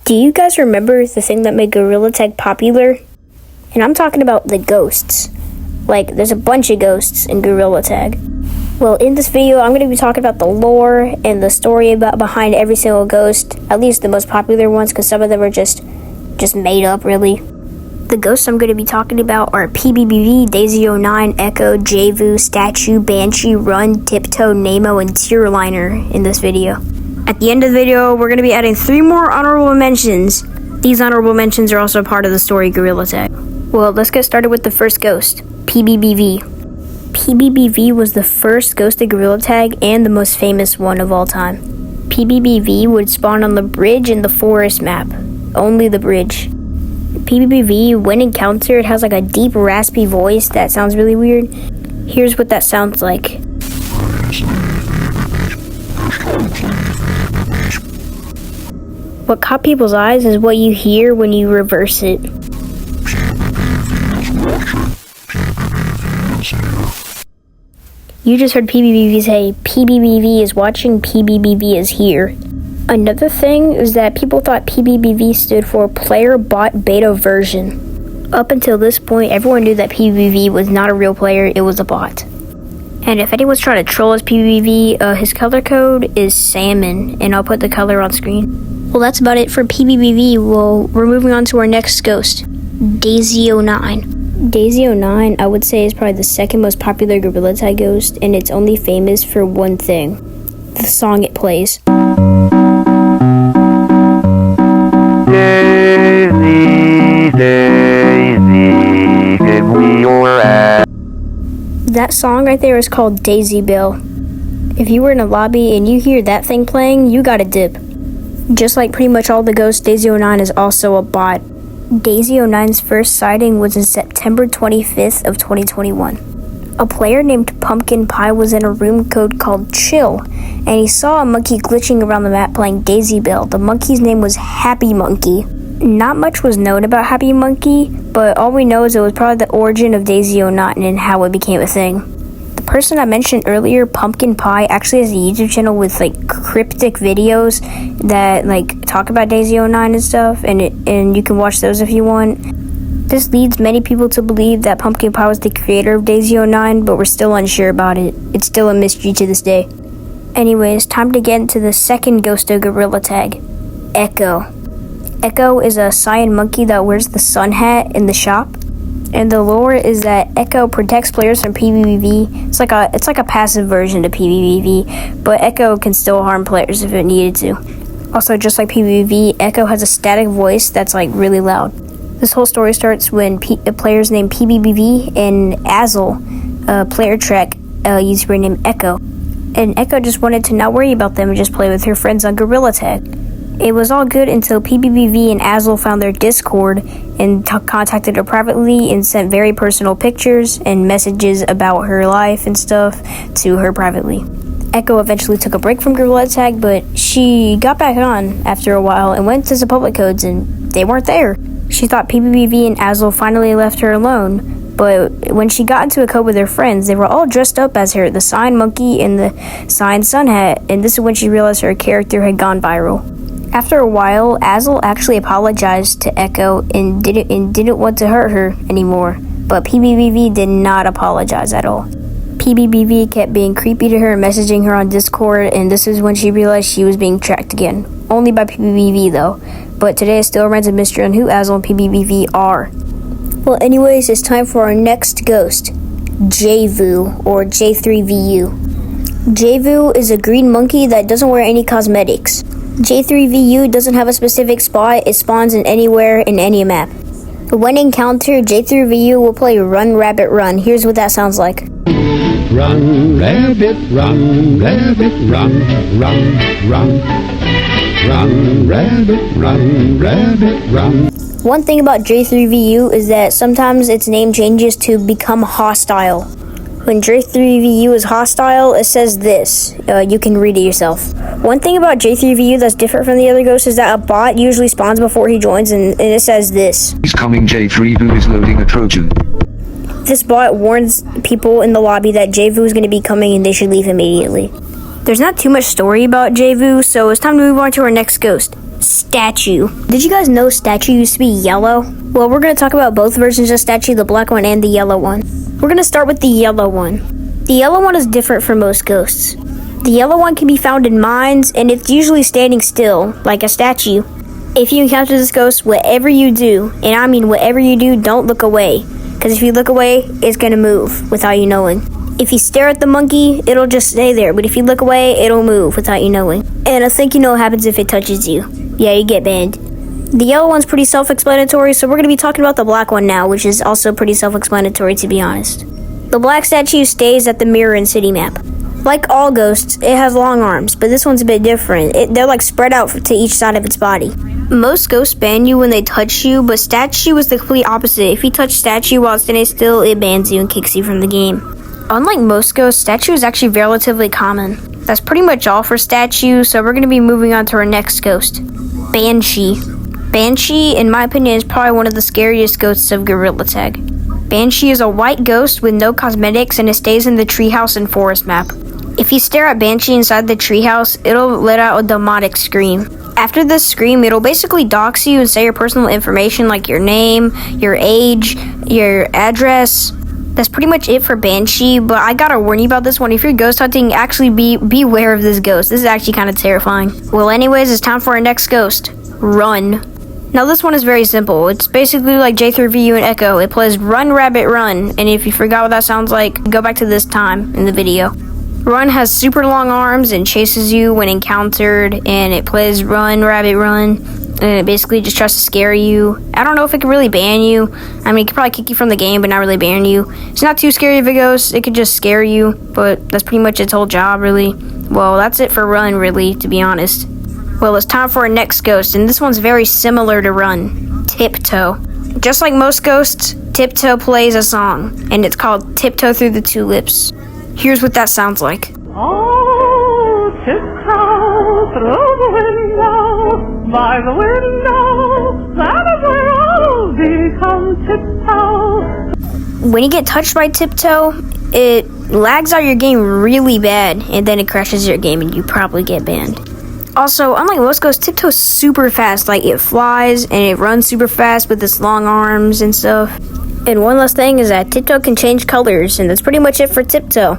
Do you guys remember the thing that made Gorilla Tag popular? And I'm talking about the ghosts. Like, there's a bunch of ghosts in Gorilla Tag. Well, in this video, I'm going to be talking about the lore and the story behind every single ghost, at least the most popular ones, because some of them are just made up, really. The ghosts I'm going to be talking about are PBBV, Daisy09, Echo, Jvu, Statue, Banshee, Run, Tiptoe, Nemo, and Tearliner in this video. At the end of the video, we're going to be adding 3 more honorable mentions. These honorable mentions are also part of the story Gorilla Tag. Well, let's get started with the first ghost, PBBV. PBBV was the first ghost of Gorilla Tag and the most famous one of all time. PBBV would spawn on the bridge in the forest map. Only the bridge. PBBV, when encountered, has like a deep raspy voice that sounds really weird. Here's what that sounds like. What caught people's eyes is what you hear when you reverse it. You just heard PBBV say, PBBV is watching, PBBV is here. Another thing is that people thought PBBV stood for Player Bot Beta Version. Up until this point, everyone knew that PBBV was not a real player, it was a bot. And if anyone's trying to troll his PBBV, his color code is salmon, and I'll put the color on screen. Well, that's about it for PBBV. Well, we're moving on to our next ghost, Daisy09. Daisy09, I would say, is probably the second most popular Gorilla Tag ghost, and it's only famous for one thing, the song it plays. Daisy, Daisy, give me your ass. That song right there is called Daisy Bell. If you were in a lobby and you hear that thing playing, you gotta dip. Just like pretty much all the ghosts, Daisy09 is also a bot. Daisy09's first sighting was in September 25th of 2021. A player named Pumpkin Pie was in a room code called Chill, and he saw a monkey glitching around the map playing Daisy Bell. The monkey's name was Happy Monkey. Not much was known about Happy Monkey, but all we know is it was probably the origin of Daisy09 and how it became a thing. The person I mentioned earlier, Pumpkin Pie, actually has a YouTube channel with like cryptic videos that like talk about Daisy09 and stuff, and you can watch those if you want. This leads many people to believe that Pumpkin Pie was the creator of Daisy09, but we're still unsure about it. It's still a mystery to this day. Anyways, time to get into the second ghost of Gorilla Tag, Echo. Echo is a cyan monkey that wears the sun hat in the shop. And the lore is that Echo protects players from PBBV. It's like a passive version of PBBV, but Echo can still harm players if it needed to. Also, just like PBBV, Echo has a static voice that's like really loud. This whole story starts when players named PBBV and Azel, player Trek, user named Echo. And Echo just wanted to not worry about them and just play with her friends on Gorilla Tag. It was all good until PBBV and Azel found their Discord and contacted her privately and sent very personal pictures and messages about her life and stuff to her privately. Echo eventually took a break from Gorilla Tag, but she got back on after a while and went to some public codes and they weren't there. She thought PBBV and Azel finally left her alone, but when she got into a code with her friends, they were all dressed up as her, the cyan monkey and the cyan sun hat, and this is when she realized her character had gone viral. After a while, Azel actually apologized to Echo and didn't want to hurt her anymore, but PBBV did not apologize at all. PBBV kept being creepy to her and messaging her on Discord, and this is when she realized she was being tracked again. Only by PBBV though, but today it still remains a mystery on who Azel and PBBV are. Well, anyways, it's time for our next ghost, Jvu, or J3VU. Jvu is a green monkey that doesn't wear any cosmetics. J3VU doesn't have a specific spot, it spawns in anywhere in any map. When encountered, J3VU will play Run Rabbit Run. Here's what that sounds like. Run, rabbit, run, rabbit, run, run, run. Run, rabbit, run, rabbit, run. One thing about J3VU is that sometimes its name changes to become hostile. When J3VU is hostile, it says this. You can read it yourself. One thing about J3VU that's different from the other ghosts is that a bot usually spawns before he joins, and it says this. He's coming, J3VU is loading a Trojan. This bot warns people in the lobby that Jvu is going to be coming and they should leave immediately. There's not too much story about Jevu, so it's time to move on to our next ghost, Statue. Did you guys know Statue used to be yellow? Well, we're going to talk about both versions of Statue, the black one and the yellow one. We're going to start with the yellow one. The yellow one is different from most ghosts. The yellow one can be found in mines, and it's usually standing still, like a statue. If you encounter this ghost, whatever you do, and I mean whatever you do, don't look away. Because if you look away, it's going to move without you knowing. If you stare at the monkey, it'll just stay there. But if you look away, it'll move without you knowing. And I think you know what happens if it touches you. Yeah, you get banned. The yellow one's pretty self-explanatory, so we're going to be talking about the black one now, which is also pretty self-explanatory, to be honest. The black statue stays at the mirror and city map. Like all ghosts, it has long arms, but this one's a bit different. They're like spread out to each side of its body. Most ghosts ban you when they touch you, but Statue is the complete opposite. If you touch Statue while standing still, it bans you and kicks you from the game. Unlike most ghosts, Statue is actually relatively common. That's pretty much all for Statue, so we're going to be moving on to our next ghost, Banshee. Banshee, in my opinion, is probably one of the scariest ghosts of Gorilla Tag. Banshee is a white ghost with no cosmetics, and it stays in the treehouse and forest map. If you stare at Banshee inside the treehouse, it'll let out a demonic scream. After this scream, it'll basically dox you and say your personal information like your name, your age, your address. That's pretty much it for Banshee, but I gotta warn you about this one. If you're ghost hunting, actually beware of this ghost. This is actually kind of terrifying. Well, anyways, it's time for our next ghost, Run. Now, this one is very simple. It's basically like J3VU and Echo. It plays Run, Rabbit, Run, and if you forgot what that sounds like, go back to this time in the video. Run has super long arms and chases you when encountered, and it plays Run, Rabbit, Run, and it basically just tries to scare you. I don't know if it can really ban you. I mean, it could probably kick you from the game, but not really ban you. It's not too scary of a ghost. It could just scare you, but that's pretty much its whole job, really. Well, that's it for Run, really, to be honest. Well, it's time for our next ghost, and this one's very similar to Run, Tiptoe. Just like most ghosts, Tiptoe plays a song, and it's called Tiptoe Through the Tulips. Here's what that sounds like. Oh, tiptoe through the window, by the window, that is where I'll become tiptoe. When you get touched by Tiptoe, it lags out your game really bad, and then it crashes your game, and you probably get banned. Also, unlike most ghosts, Tiptoe's super fast. Like, it flies, and it runs super fast with its long arms and stuff. And one last thing is that Tiptoe can change colors, and that's pretty much it for Tiptoe.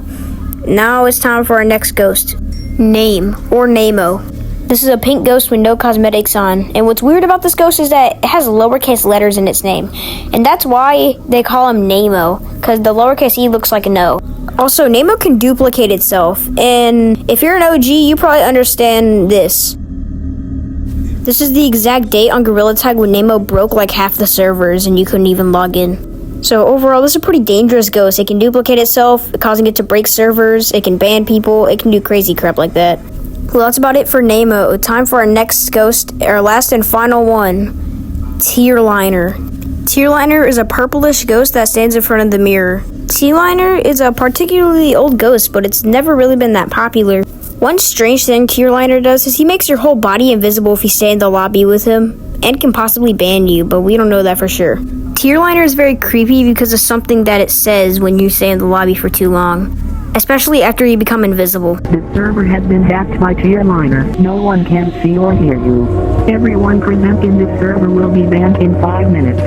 Now it's time for our next ghost, Name, or Nemo. This is a pink ghost with no cosmetics on, and what's weird about this ghost is that it has lowercase letters in its name, and that's why they call him Nemo, because the lowercase e looks like an O. Also, Nemo can duplicate itself, and if you're an OG, you probably understand this. This is the exact date on Gorilla Tag when Nemo broke like half the servers and you couldn't even log in. So overall, this is a pretty dangerous ghost. It can duplicate itself, causing it to break servers, it can ban people, it can do crazy crap like that. Well, that's about it for Nemo. Time for our next ghost, our last and final one, Tearliner. Tearliner is a purplish ghost that stands in front of the mirror. Tearliner is a particularly old ghost, but it's never really been that popular. One strange thing Tearliner does is he makes your whole body invisible if you stay in the lobby with him, and can possibly ban you, but we don't know that for sure. Tearliner is very creepy because of something that it says when you stay in the lobby for too long, especially after you become invisible. This server has been hacked by Tearliner. No one can see or hear you. Everyone present in this server will be banned in 5 minutes.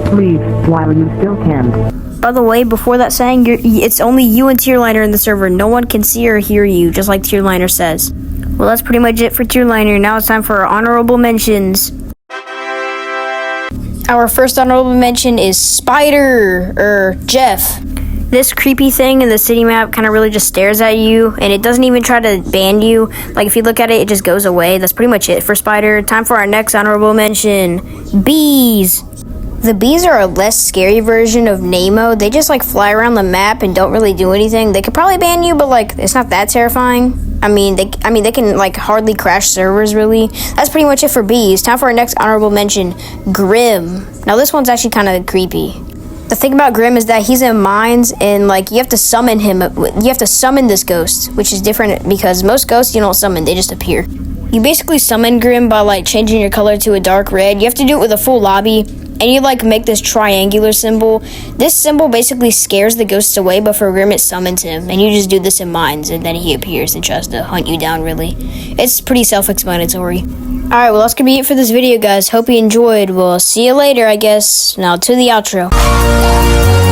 Please, while you still can. By the way, before that saying, it's only you and Tearliner in the server. No one can see or hear you, just like Tearliner says. Well, that's pretty much it for Tearliner. Now it's time for our honorable mentions. Our first honorable mention is Spider, or Jeff. This creepy thing in the city map kind of really just stares at you, and it doesn't even try to ban you. Like, if you look at it, it just goes away. That's pretty much it for Spider. Time for our next honorable mention, Bees. The bees are a less scary version of Nemo. They just like fly around the map and don't really do anything. They could probably ban you, but like it's not that terrifying. I mean they can like hardly crash servers really. That's pretty much it for bees. Time for our next honorable mention, Grim. Now this one's actually kind of creepy. The thing about Grim is that he's in mines and like you have to summon him. You have to summon this ghost, which is different because most ghosts you don't summon, they just appear. You basically summon Grim by like changing your color to a dark red. You have to do it with a full lobby. and you like make this triangular symbol. This symbol basically scares the ghosts away, but for Grim it summons him, and you just do this in mines, and then he appears and tries to hunt you down. Really, it's pretty self-explanatory. Alright, well, that's gonna be it for this video, guys. Hope you enjoyed. We'll see you later, I guess. Now to the outro.